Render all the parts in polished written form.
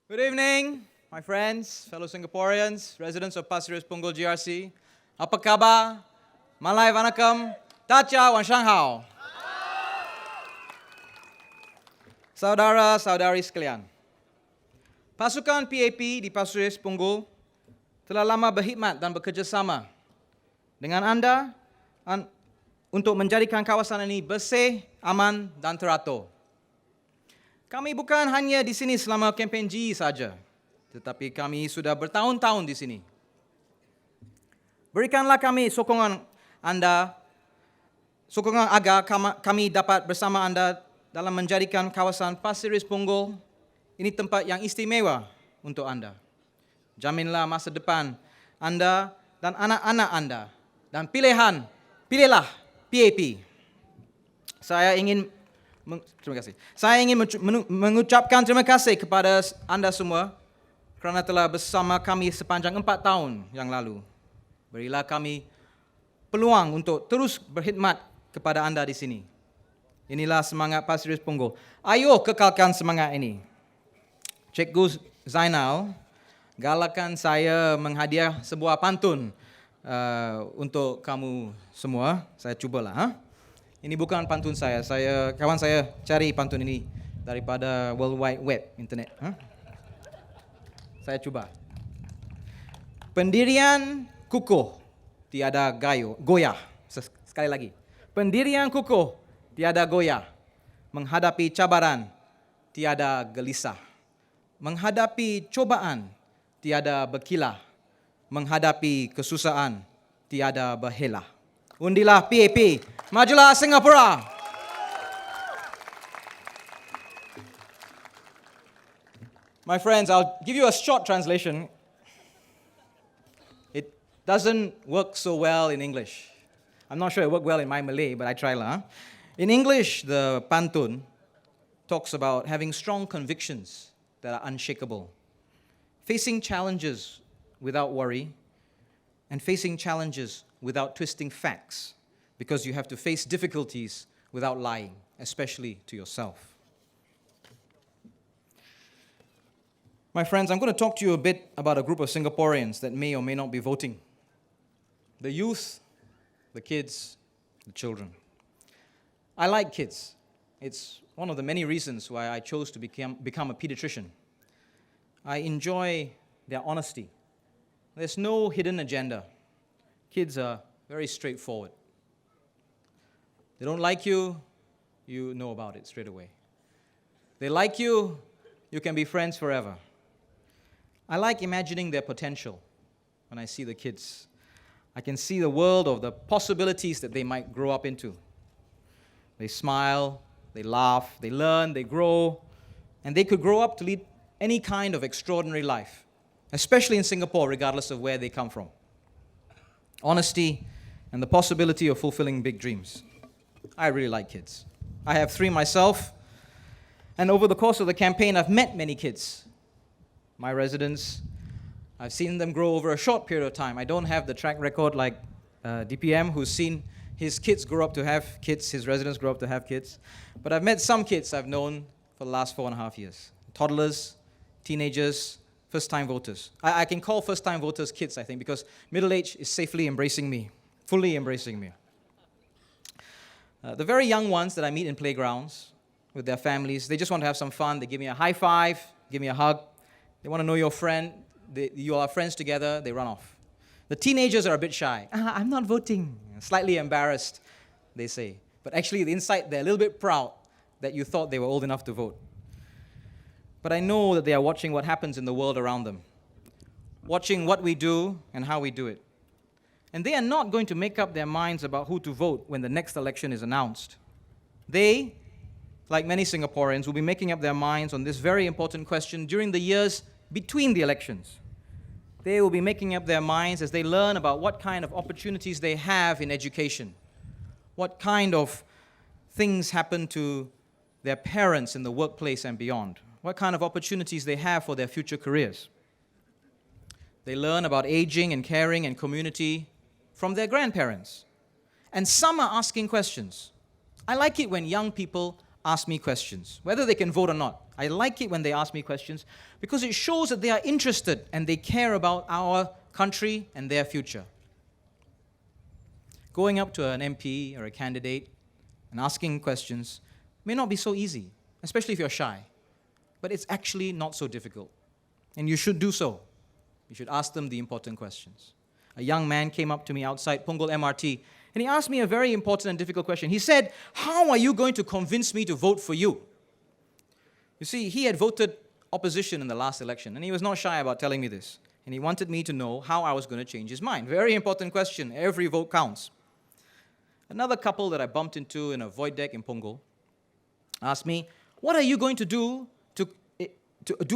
Good evening, my friends, fellow Singaporeans, residents of Pasir Ris-Punggol GRC. Apa khabar? Malay vanakkam, tacha wan shanghao. Saudara-saudari sekalian, pasukan PAP di Pasir Ris-Punggol telah lama berkhidmat dan bekerjasama dengan anda untuk menjadikan kawasan ini bersih, aman dan teratur. Kami bukan hanya di sini selama kempen G saja, tetapi kami sudah bertahun-tahun di sini. Berikanlah kami sokongan agar kami dapat bersama anda dalam menjadikan kawasan Pasir Ris-Punggol ini tempat yang istimewa untuk anda. Jaminlah masa depan anda dan anak-anak anda dan pilihlah PAP. Terima kasih. Saya ingin mengucapkan terima kasih kepada anda semua kerana telah bersama kami sepanjang 4 tahun yang lalu. Berilah kami peluang untuk terus berkhidmat kepada anda di sini. Inilah semangat Pasir Ris-Punggol. Ayo kekalkan semangat ini. Cikgu Zainal galakkan saya menghadiah sebuah pantun untuk kamu semua. Saya cubalah. Ini bukan pantun saya. Kawan saya cari pantun ini daripada World Wide Web, internet. Saya cuba. Pendirian kukuh, tiada goyah. Sekali lagi. Pendirian kukuh, tiada goyah. Menghadapi cabaran, tiada gelisah. Menghadapi cobaan, tiada berkilah. Menghadapi kesusahan, tiada berhelah. Undilah PAP. Majulah Singapura. My friends, I'll give you a short translation. It doesn't work so well in English. I'm not sure it worked well in my Malay, but I try lah. In English, the pantun talks about having strong convictions that are unshakable, facing challenges without worry, and facing challenges without twisting facts, because you have to face difficulties without lying, especially to yourself. My friends, I'm going to talk to you a bit about a group of Singaporeans that may or may not be voting. The youth, the kids, the children. I like kids. It's one of the many reasons why I chose to become a pediatrician. I enjoy their honesty. There's no hidden agenda. Kids are very straightforward. They don't like you, you know about it straight away. They like you, you can be friends forever. I like imagining their potential when I see the kids. I can see the world of the possibilities that they might grow up into. They smile, they laugh, they learn, they grow, and they could grow up to lead any kind of extraordinary life, especially in Singapore, regardless of where they come from. Honesty and the possibility of fulfilling big dreams. I really like kids. I have 3 myself, and over the course of the campaign, I've met many kids. My residents, I've seen them grow over a short period of time. I don't have the track record like DPM, who's seen his kids grow up to have kids, his residents grow up to have kids. But I've met some kids I've known for the last 4.5 years. Toddlers, teenagers, first-time voters. I can call first-time voters kids, I think, because middle age is safely embracing me, fully embracing me. The very young ones that I meet in playgrounds with their families, they just want to have some fun. They give me a high five, give me a hug. They want to know your friend. You are friends together. They run off. The teenagers are a bit shy. I'm not voting. Slightly embarrassed, they say. But actually, inside, they're a little bit proud that you thought they were old enough to vote. But I know that they are watching what happens in the world around them, watching what we do and how we do it. And they are not going to make up their minds about who to vote when the next election is announced. They, like many Singaporeans, will be making up their minds on this very important question during the years between the elections. They will be making up their minds as they learn about what kind of opportunities they have in education, what kind of things happen to their parents in the workplace and beyond, what kind of opportunities they have for their future careers. They learn about aging and caring and community from their grandparents. And some are asking questions. I like it when young people ask me questions, whether they can vote or not. I like it when they ask me questions because it shows that they are interested and they care about our country and their future. Going up to an MP or a candidate and asking questions may not be so easy, especially if you're shy. But it's actually not so difficult. And you should do so. You should ask them the important questions. A young man came up to me outside Punggol MRT, and he asked me a very important and difficult question. He said, "How are you going to convince me to vote for you?" You see, he had voted opposition in the last election, and he was not shy about telling me this. And he wanted me to know how I was going to change his mind. Very important question. Every vote counts. Another couple that I bumped into in a void deck in Punggol asked me, "What are you going to do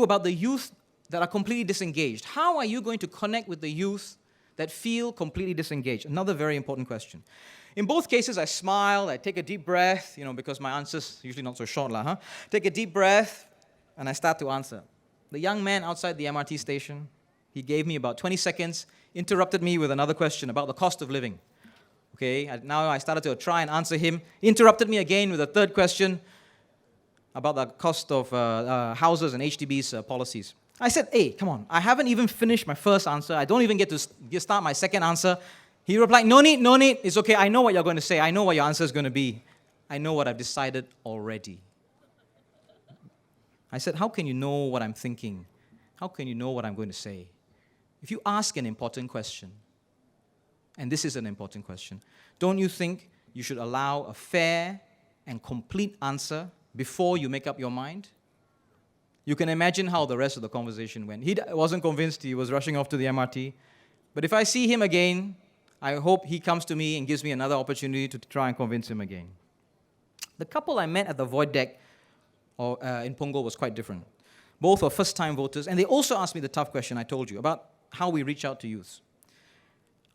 about the youth that are completely disengaged? How are you going to connect with the youth that feel completely disengaged?" Another very important question. In both cases, I smile, I take a deep breath, because my answer's usually not so short, Take a deep breath, and I start to answer. The young man outside the MRT station, he gave me about 20 seconds, interrupted me with another question about the cost of living. Okay, now I started to try and answer him, interrupted me again with a third question about the cost of houses and HDB's policies. I said, "Hey, come on, I haven't even finished my first answer. I don't even get to start my second answer." He replied, no need, it's okay, I know what you're going to say. I know what your answer is going to be. I know what I've decided already. I said, "How can you know what I'm thinking? How can you know what I'm going to say? If you ask an important question, and this is an important question, don't you think you should allow a fair and complete answer before you make up your mind?" You can imagine how the rest of the conversation went. He wasn't convinced, he was rushing off to the MRT. But if I see him again, I hope he comes to me and gives me another opportunity to try and convince him again. The couple I met at the void deck in Punggol was quite different. Both were first-time voters, and they also asked me the tough question I told you about how we reach out to youth.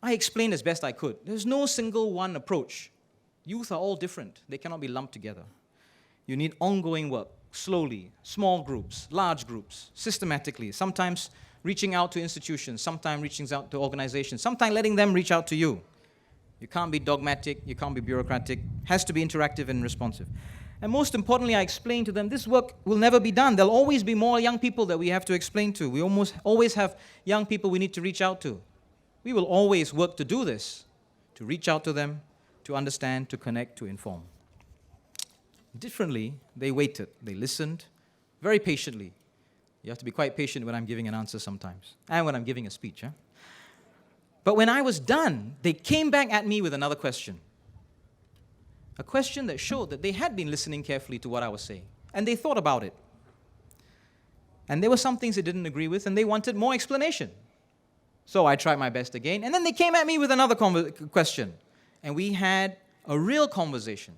I explained as best I could. There's no single one approach. Youth are all different. They cannot be lumped together. You need ongoing work, slowly, small groups, large groups, systematically, sometimes reaching out to institutions, sometimes reaching out to organizations, sometimes letting them reach out to you. You can't be dogmatic, you can't be bureaucratic, it has to be interactive and responsive. And most importantly, I explained to them, this work will never be done. There'll always be more young people that we have to explain to. We almost always have young people we need to reach out to. We will always work to do this, to reach out to them, to understand, to connect, to inform. Differently, they waited, they listened very patiently. You have to be quite patient when I'm giving an answer sometimes, and when I'm giving a speech. But when I was done, they came back at me with another question. A question that showed that they had been listening carefully to what I was saying, and they thought about it. And there were some things they didn't agree with, and they wanted more explanation. So I tried my best again, and then they came at me with another question. And we had a real conversation.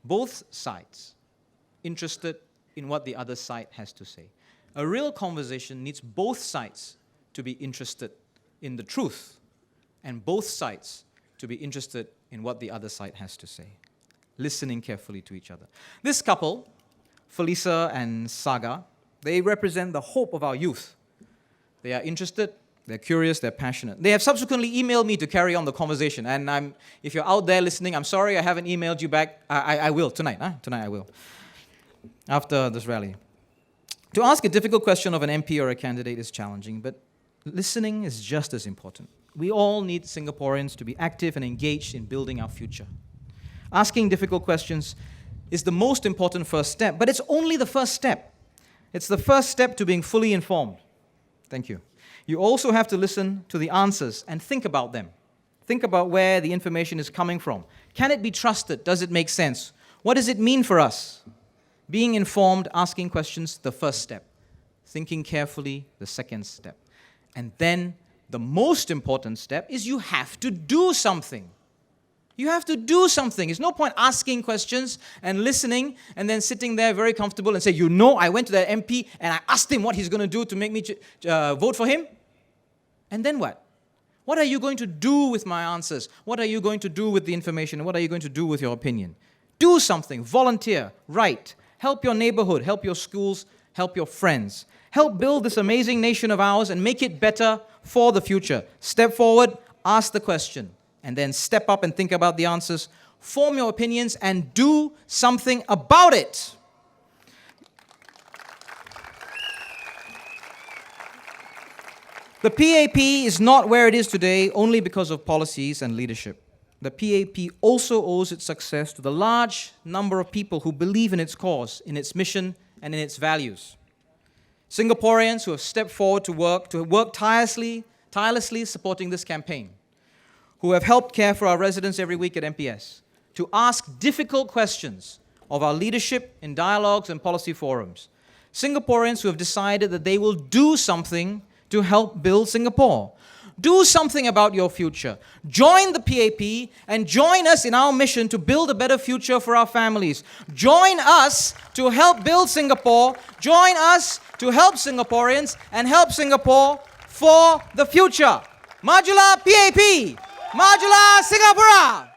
Both sides interested in what the other side has to say. A real conversation needs both sides to be interested in the truth, and both sides to be interested in what the other side has to say, listening carefully to each other. This couple, Felisa and Saga, they represent the hope of our youth. They are interested, they're curious, they're passionate. They have subsequently emailed me to carry on the conversation, and if you're out there listening, I'm sorry I haven't emailed you back. I will tonight. Tonight I will, after this rally. To ask a difficult question of an MP or a candidate is challenging, but listening is just as important. We all need Singaporeans to be active and engaged in building our future. Asking difficult questions is the most important first step, but it's only the first step. It's the first step to being fully informed. Thank you. You also have to listen to the answers and think about them. Think about where the information is coming from. Can it be trusted? Does it make sense? What does it mean for us? Being informed, asking questions, the first step. Thinking carefully, the second step. And then the most important step is you have to do something. You have to do something. It's no point asking questions and listening and then sitting there very comfortable and say, I went to that MP and I asked him what he's going to do to make me vote for him. And then what? What are you going to do with my answers? What are you going to do with the information? What are you going to do with your opinion? Do something. Volunteer. Write. Help your neighborhood. Help your schools. Help your friends. Help build this amazing nation of ours and make it better for the future. Step forward. Ask the question. and then step up and think about the answers. Form your opinions and do something about it. The PAP is not where it is today only because of policies and leadership. The PAP also owes its success to the large number of people who believe in its cause, in its mission, and in its values. Singaporeans who have stepped forward to work tirelessly supporting this campaign, who have helped care for our residents every week at MPS, to ask difficult questions of our leadership in dialogues and policy forums. Singaporeans who have decided that they will do something to help build Singapore. Do something about your future. Join the PAP and join us in our mission to build a better future for our families. Join us to help build Singapore. Join us to help Singaporeans and help Singapore for the future. Majulah PAP! Majulah Singapura!